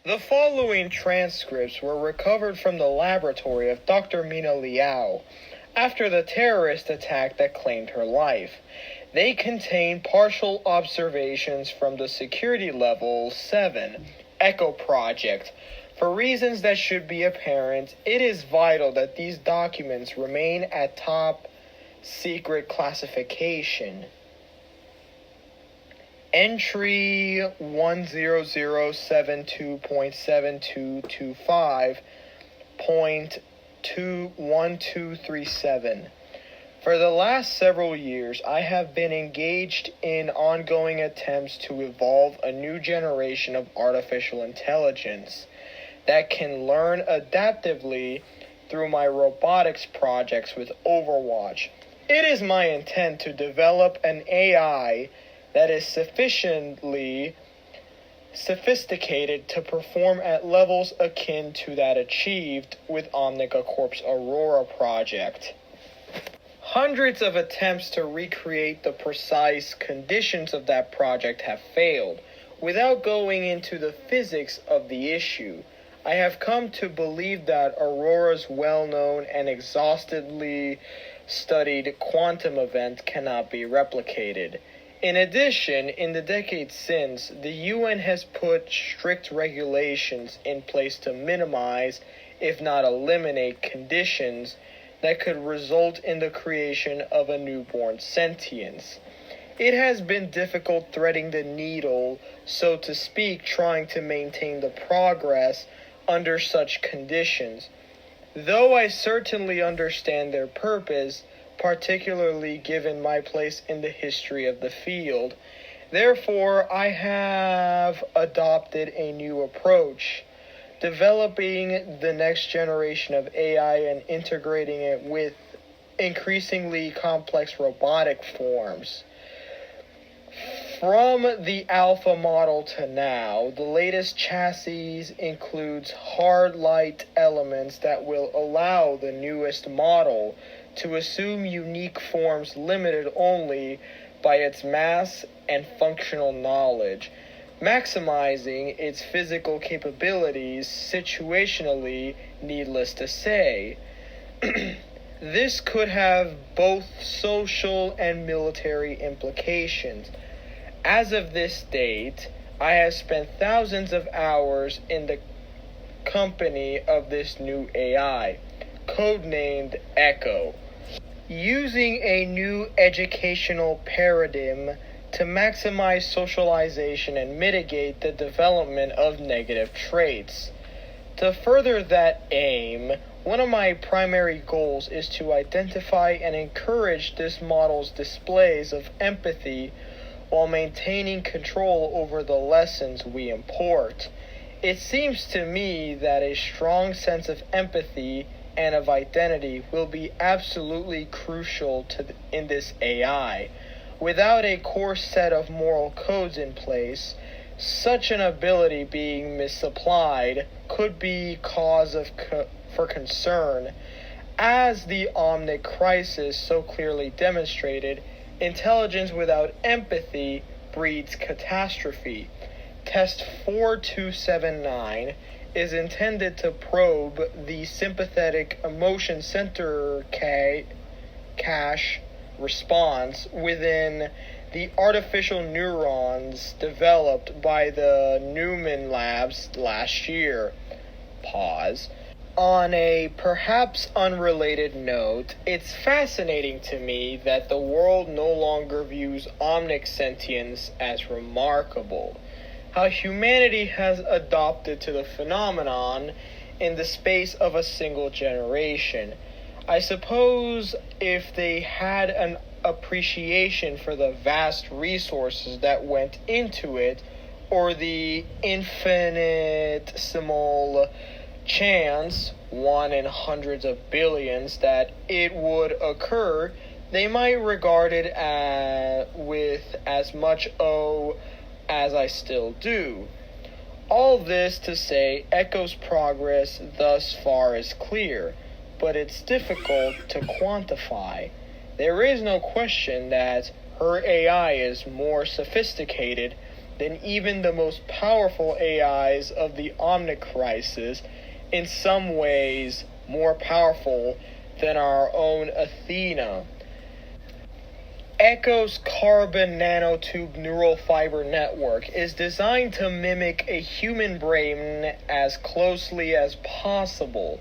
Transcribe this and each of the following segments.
The following transcripts were recovered from the laboratory of Dr. Mina Liao after the terrorist attack that claimed her life. They contain partial observations from the Security Level 7 Echo Project. For reasons that should be apparent, it is vital that these documents remain at top secret classification. Entry 10072.7225.21237. For the last several years, I have been engaged in ongoing attempts to evolve a new generation of artificial intelligence that can learn adaptively through my robotics projects with Overwatch. It is my intent to develop an AI that is sufficiently sophisticated to perform at levels akin to that achieved with Omnica Corp's Aurora project. Hundreds of attempts to recreate the precise conditions of that project have failed. Without going into the physics of the issue, I have come to believe that Aurora's well-known and exhaustively studied quantum event cannot be replicated. In addition, in the decades since, the UN has put strict regulations in place to minimize, if not eliminate, conditions that could result in the creation of a newborn sentience. It has been difficult threading the needle, so to speak, trying to maintain the progress under such conditions. Though I certainly understand their purpose, particularly given my place in the history of the field. Therefore, I have adopted a new approach, developing the next generation of AI and integrating it with increasingly complex robotic forms. From the alpha model to now, the latest chassis includes hard light elements that will allow the newest model to assume unique forms limited only by its mass and functional knowledge, maximizing its physical capabilities situationally, needless to say. This could have both social and military implications. As of this date, I have spent thousands of hours in the company of this new AI, codenamed Echo, using a new educational paradigm to maximize socialization and mitigate the development of negative traits. To further that aim, one of my primary goals is to identify and encourage this model's displays of empathy while maintaining control over the lessons we import. It seems to me that a strong sense of empathy and of identity will be absolutely crucial in this AI. Without a core set of moral codes in place, such an ability being misapplied could be cause for concern. As the Omnic crisis so clearly demonstrated, intelligence without empathy breeds catastrophe. Test 4279 is intended to probe the sympathetic emotion center cache response within the artificial neurons developed by the Newman Labs last year. Pause. On a perhaps unrelated note, it's fascinating to me that the world no longer views omniscience as remarkable. How humanity has adopted to the phenomenon in the space of a single generation. I suppose if they had an appreciation for the vast resources that went into it, or the infinitesimal chance, 1 in hundreds of billions, that it would occur, they might regard it with as much awe as I still do. All this to say, Echo's progress thus far is clear, but it's difficult to quantify. There is no question that her AI is more sophisticated than even the most powerful AIs of the Omnicrisis, in some ways more powerful than our own Athena. Echo's carbon nanotube neural fiber network is designed to mimic a human brain as closely as possible.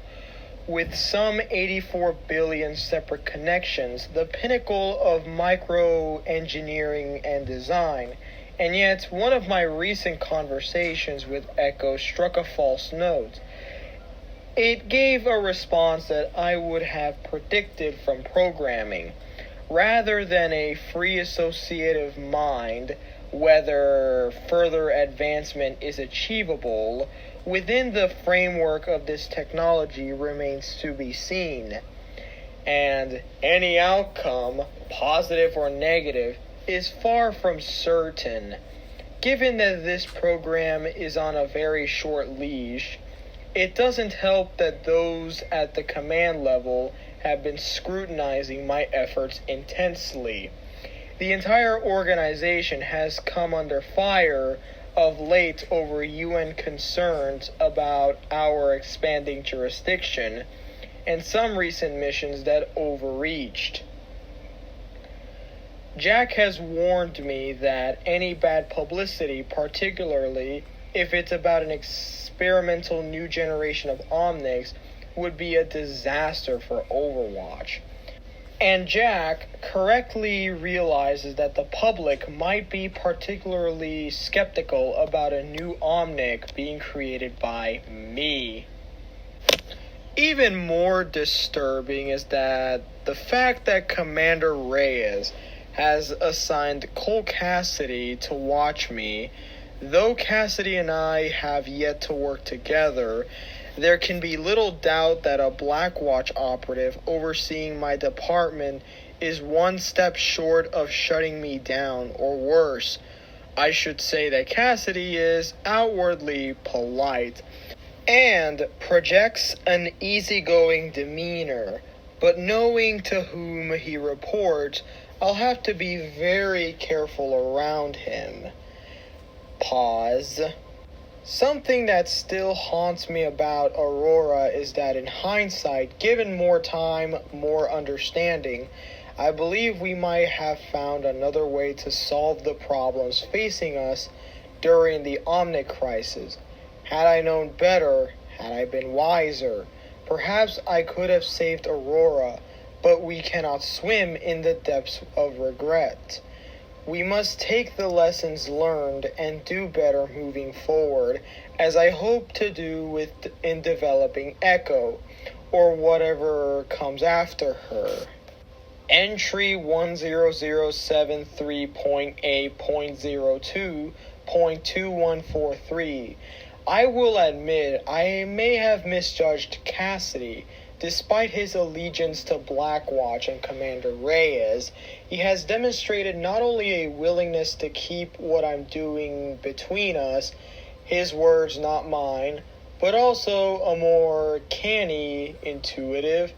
With some 84 billion separate connections, the pinnacle of microengineering and design. And yet, one of my recent conversations with Echo struck a false note. It gave a response that I would have predicted from programming. Rather than a free associative mind, whether further advancement is achievable within the framework of this technology remains to be seen. And any outcome, positive or negative, is far from certain. Given that this program is on a very short leash, it doesn't help that those at the command level have been scrutinizing my efforts intensely. The entire organization has come under fire of late over UN concerns about our expanding jurisdiction and some recent missions that overreached. Jack has warned me that any bad publicity, particularly if it's about an experimental new generation of Omnics, would be a disaster for Overwatch. And Jack correctly realizes that the public might be particularly skeptical about a new Omnic being created by me. Even more disturbing is that the fact that Commander Reyes has assigned Cole Cassidy to watch me, though Cassidy and I have yet to work together, there can be little doubt that a Blackwatch operative overseeing my department is one step short of shutting me down, or worse. I should say that Cassidy is outwardly polite and projects an easygoing demeanor, but knowing to whom he reports, I'll have to be very careful around him. Pause. Something that still haunts me about Aurora is that in hindsight, given more time, more understanding, I believe we might have found another way to solve the problems facing us during the Omnic crisis. Had I known better, had I been wiser, perhaps I could have saved Aurora, but we cannot swim in the depths of regret. We must take the lessons learned and do better moving forward, as I hope to do in developing Echo, or whatever comes after her. Entry 10073.8.02.2143. I will admit I may have misjudged Cassidy. Despite his allegiance to Blackwatch and Commander Reyes, he has demonstrated not only a willingness to keep what I'm doing between us, his words not mine, but also a more canny, intuitive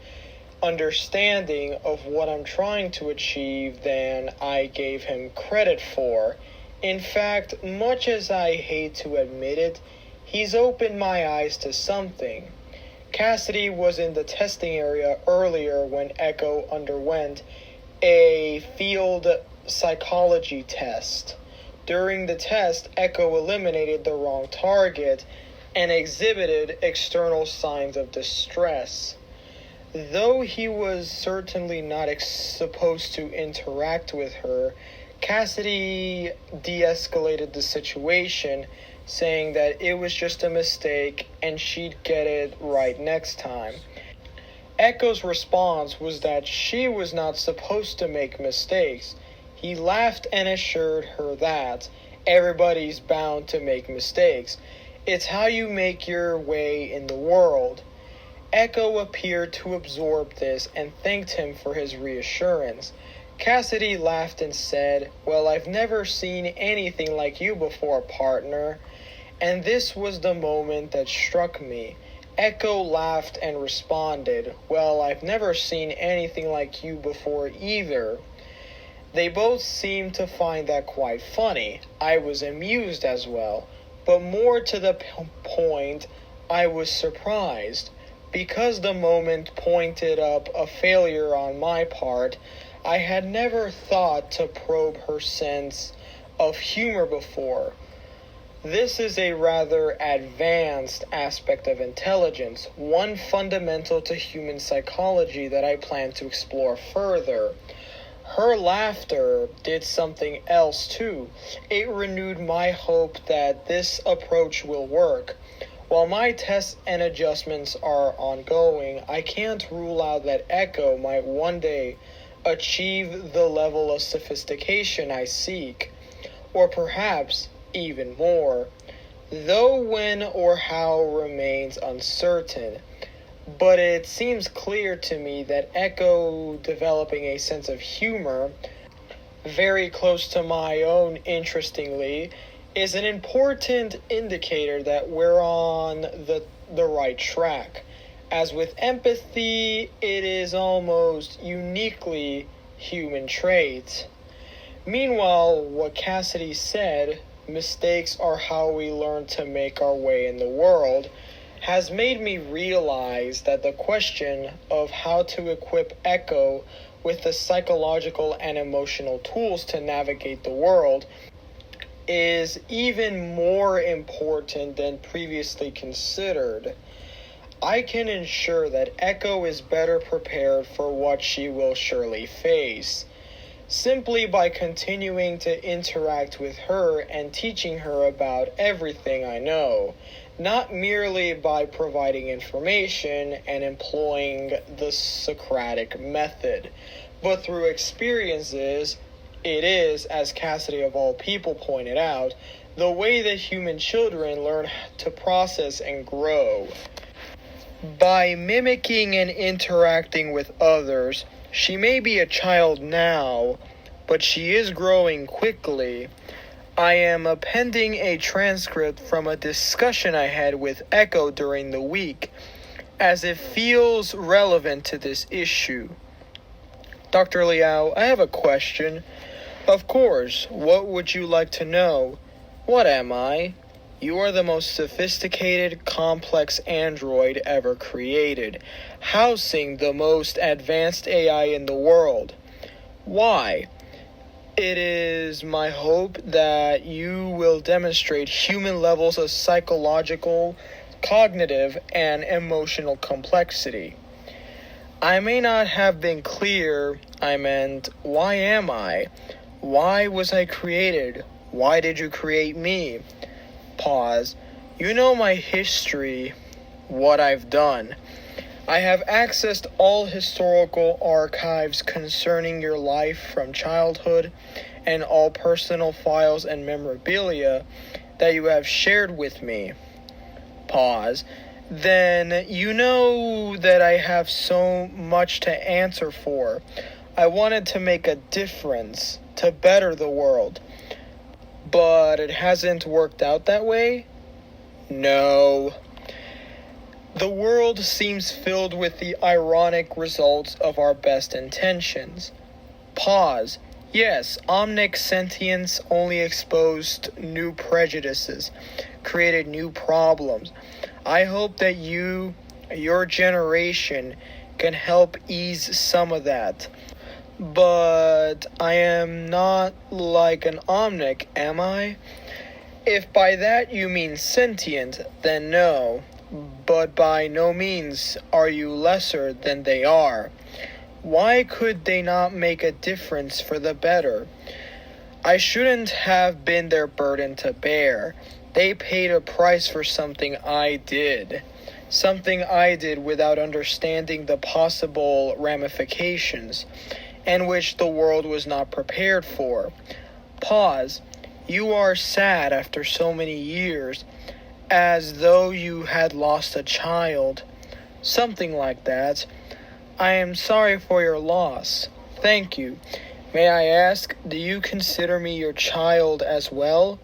understanding of what I'm trying to achieve than I gave him credit for. In fact, much as I hate to admit it, he's opened my eyes to something. Cassidy was in the testing area earlier when Echo underwent a field psychology test. During the test, Echo eliminated the wrong target and exhibited external signs of distress. Though he was certainly not supposed to interact with her, Cassidy de-escalated the situation, saying that it was just a mistake and she'd get it right next time. Echo's response was that she was not supposed to make mistakes. He laughed and assured her that everybody's bound to make mistakes. It's how you make your way in the world. Echo appeared to absorb this and thanked him for his reassurance. Cassidy laughed and said, "Well, I've never seen anything like you before, partner." And this was the moment that struck me. Echo laughed and responded, "Well, I've never seen anything like you before either." They both seemed to find that quite funny. I was amused as well, but more to the point, I was surprised. Because the moment pointed up a failure on my part, I had never thought to probe her sense of humor before. This is a rather advanced aspect of intelligence, one fundamental to human psychology that I plan to explore further. Her laughter did something else too. It renewed my hope that this approach will work. While my tests and adjustments are ongoing, I can't rule out that Echo might one day achieve the level of sophistication I seek, or perhaps even more, though when or how remains uncertain. But it seems clear to me that Echo developing a sense of humor, very close to my own interestingly, is an important indicator that we're on the right track. As with empathy, it is almost uniquely human trait. Meanwhile, what Cassidy said, mistakes are how we learn to make our way in the world, has made me realize that the question of how to equip Echo with the psychological and emotional tools to navigate the world is even more important than previously considered. I can ensure that Echo is better prepared for what she will surely face, simply by continuing to interact with her and teaching her about everything I know, not merely by providing information and employing the Socratic method, but through experiences. It is, as Cassidy of all people pointed out, the way that human children learn to process and grow. By mimicking and interacting with others, she may be a child now, but she is growing quickly. I am appending a transcript from a discussion I had with Echo during the week, as it feels relevant to this issue. Dr. Liao, I have a question. Of course, what would you like to know? What am I? You are the most sophisticated, complex android ever created, housing the most advanced AI in the world. Why? It is my hope that you will demonstrate human levels of psychological, cognitive, and emotional complexity. I may not have been clear. I meant, why am I? Why was I created? Why did you create me? Pause. You know my history, what I've done. I have accessed all historical archives concerning your life from childhood and all personal files and memorabilia that you have shared with me. Pause. Then you know that I have so much to answer for. I wanted to make a difference, to better the world. But it hasn't worked out that way? No. The world seems filled with the ironic results of our best intentions. Pause. Yes, omnic sentience only exposed new prejudices, created new problems. I hope that you, your generation, can help ease some of that. But I am not like an omnic, am I? If by that you mean sentient, then no. But by no means are you lesser than they are. Why could they not make a difference for the better? I shouldn't have been their burden to bear. They paid a price for something I did. Something I did without understanding the possible ramifications, and which the world was not prepared for. Pause. You are sad after so many years, as though you had lost a child. Something like that. I am sorry for your loss. Thank you. May I ask, do you consider me your child as well?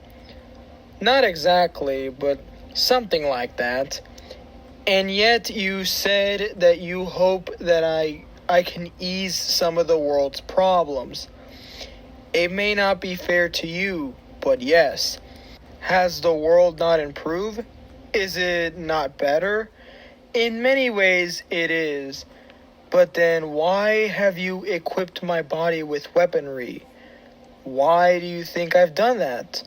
Not exactly, but something like that. And yet you said that you hope that I can ease some of the world's problems. It may not be fair to you, but yes. Has the world not improved? Is it not better? In many ways, it is. But then why have you equipped my body with weaponry? Why do you think I've done that?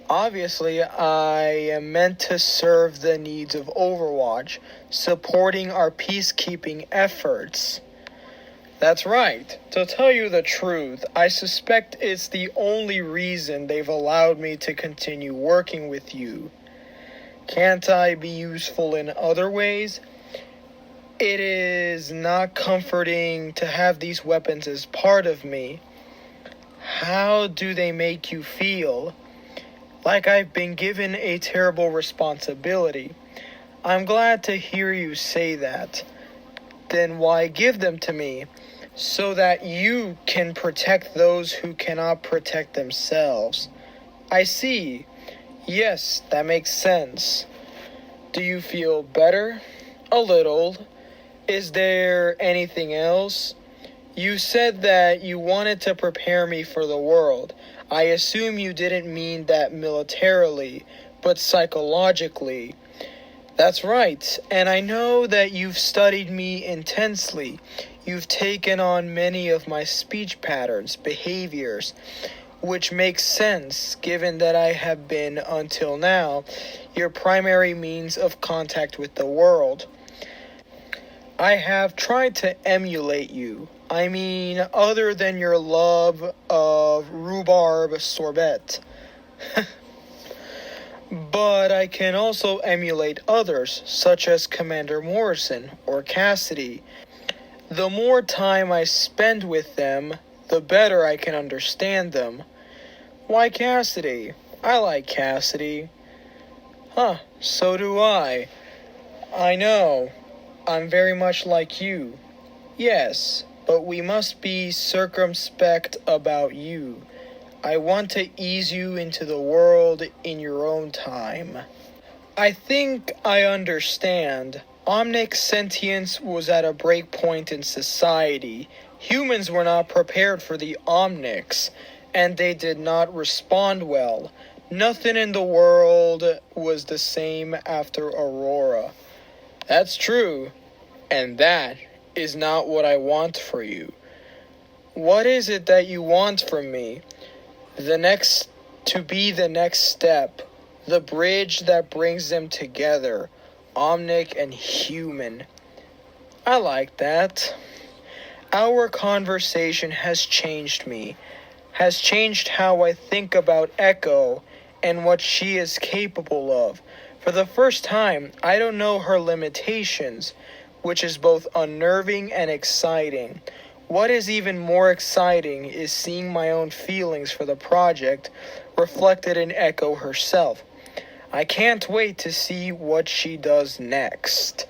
Obviously, I am meant to serve the needs of Overwatch, supporting our peacekeeping efforts. That's right. To tell you the truth, I suspect it's the only reason they've allowed me to continue working with you. Can't I be useful in other ways? It is not comforting to have these weapons as part of me. How do they make you feel? Like I've been given a terrible responsibility. I'm glad to hear you say that. Then why give them to me? So that you can protect those who cannot protect themselves. I see. Yes, that makes sense. Do you feel better? A little. Is there anything else? You said that you wanted to prepare me for the world. I assume you didn't mean that militarily, but psychologically. That's right, and I know that you've studied me intensely. You've taken on many of my speech patterns, behaviors, which makes sense given that I have been, until now, your primary means of contact with the world. I have tried to emulate you. I mean, other than your love of rhubarb sorbet. But I can also emulate others, such as Commander Morrison or Cassidy. The more time I spend with them, the better I can understand them. Why Cassidy? I like Cassidy. Huh, so do I. I know. I'm very much like you. Yes, but we must be circumspect about you. I want to ease you into the world in your own time. I think I understand. Omnic sentience was at a break point in society. Humans were not prepared for the Omnics, and they did not respond well. Nothing in the world was the same after Aurora. That's true, and that is not what I want for you. What is it that you want from me? To be the next step, the bridge that brings them together, Omnic and human. I like that. Our conversation has changed me, has changed how I think about Echo and what she is capable of. For the first time, I don't know her limitations, which is both unnerving and exciting. What is even more exciting is seeing my own feelings for the project reflected in Echo herself. I can't wait to see what she does next.